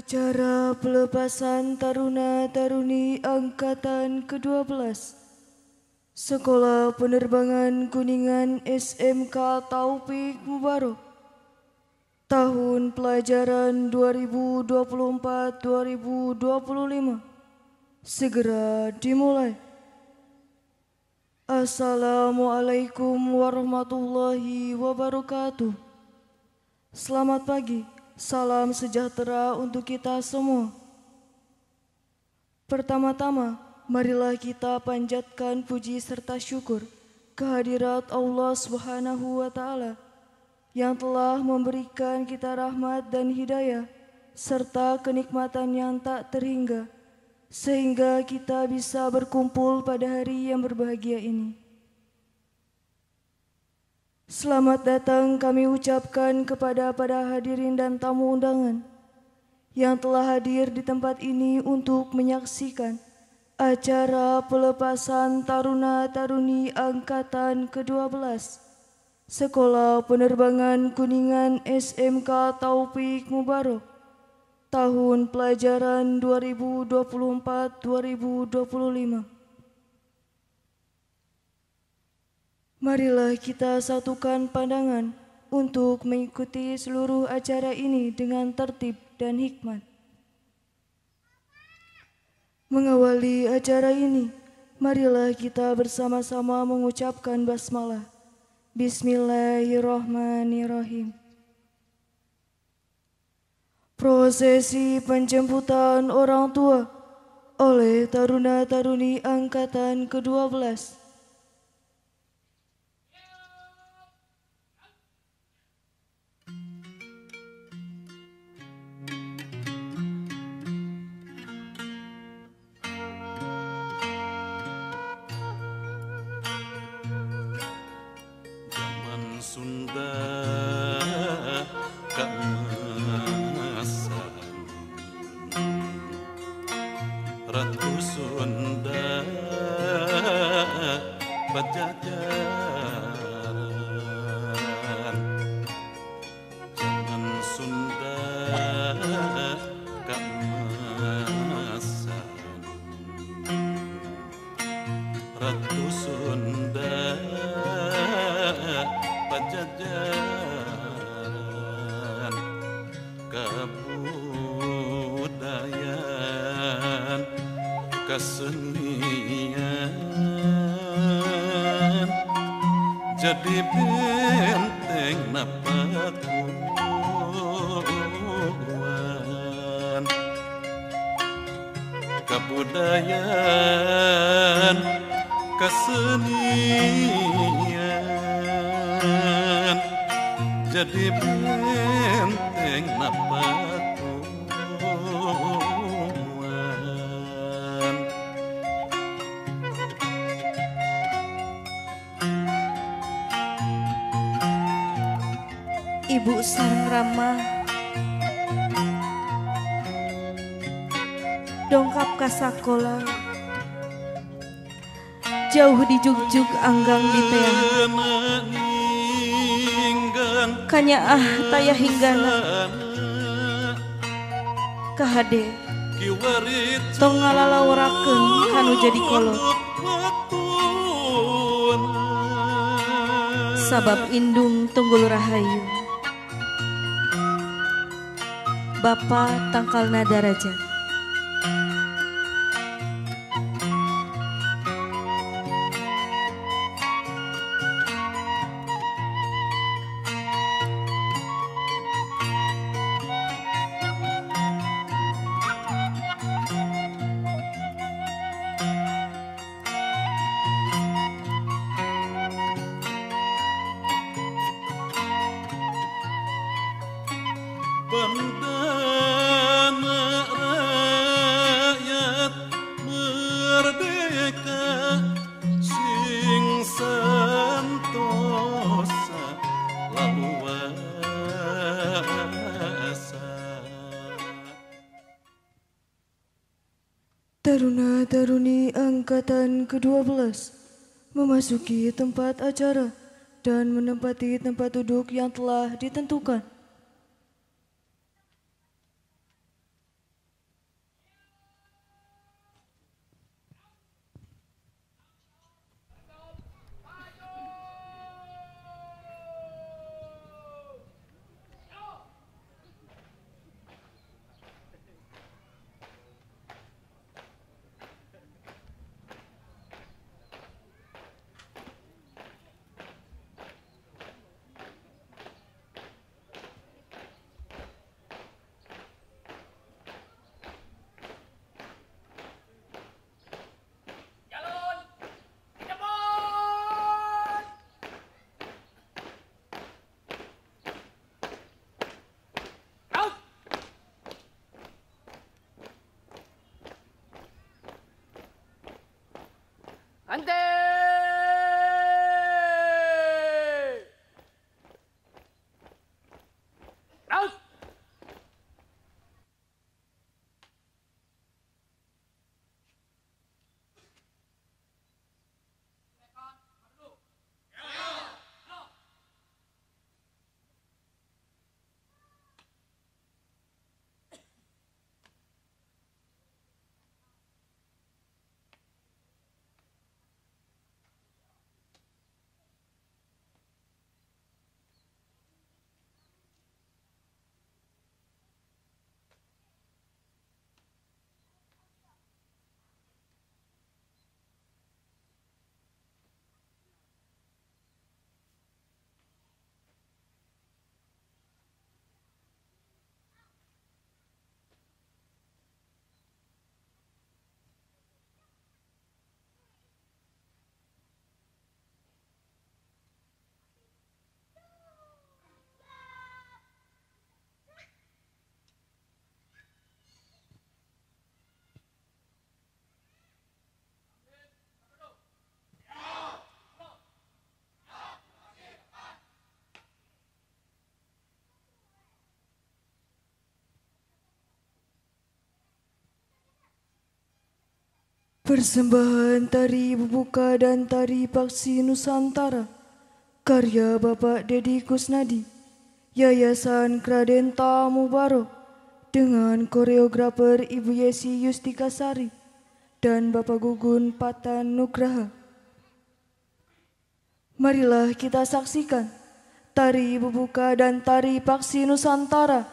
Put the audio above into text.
Acara pelepasan Taruna-Taruni Angkatan ke-12 Sekolah Penerbangan Kuningan SMK Taufik Mubarak Tahun Pelajaran 2024-2025 segera dimulai. Assalamualaikum warahmatullahi wabarakatuh. Selamat pagi. Salam sejahtera untuk kita semua. Pertama-tama, marilah kita panjatkan puji serta syukur kehadirat Allah Subhanahu wa Ta'ala yang telah memberikan kita rahmat dan hidayah serta kenikmatan yang tak terhingga sehingga kita bisa berkumpul pada hari yang berbahagia ini. Selamat datang kami ucapkan kepada para hadirin dan tamu undangan yang telah hadir di tempat ini untuk menyaksikan acara pelepasan Taruna-Taruni Angkatan ke-12 Sekolah Penerbangan Kuningan SMK Taufik Mubarak Tahun Pelajaran 2024-2025. Marilah kita satukan pandangan untuk mengikuti seluruh acara ini dengan tertib dan hikmat. Mengawali acara ini, marilah kita bersama-sama mengucapkan basmalah. Bismillahirrahmanirrahim. Prosesi penjemputan orang tua oleh Taruna-Taruni Angkatan ke-12. Sunda keemasan, Ratu Sunda Pajajaran. Zaman Sunda keemasan, Ratu Sunda Pajajaran, kebudayaan, kesenian jadi benteng napakuan. Kebudayaan, kesenian jadi benteng napakuan. Ibu sareng Rama dongkap ka sakola, jauh di jugjug anggang di teang. Kanya tayah hinggana kahade tong ngalalawarakeun kanu jadi kolot. Sabab indung tunggul rahayu Bapa tangkalna darajat. Bandana rakyat merdeka sing santosa laluasa. Taruna-Taruni Angkatan ke-12 memasuki tempat acara dan menempati tempat duduk yang telah ditentukan. Ante! Raut! Persembahan tari Bubuka dan tari Paksi Nusantara, karya Bapak Dedi Kusnadi, Yayasan Kraden Tamu Barok, dengan koreografer Ibu Yesi Yustikasari dan Bapak Gugun Patan Nugraha. Marilah kita saksikan tari Bubuka dan tari Paksi Nusantara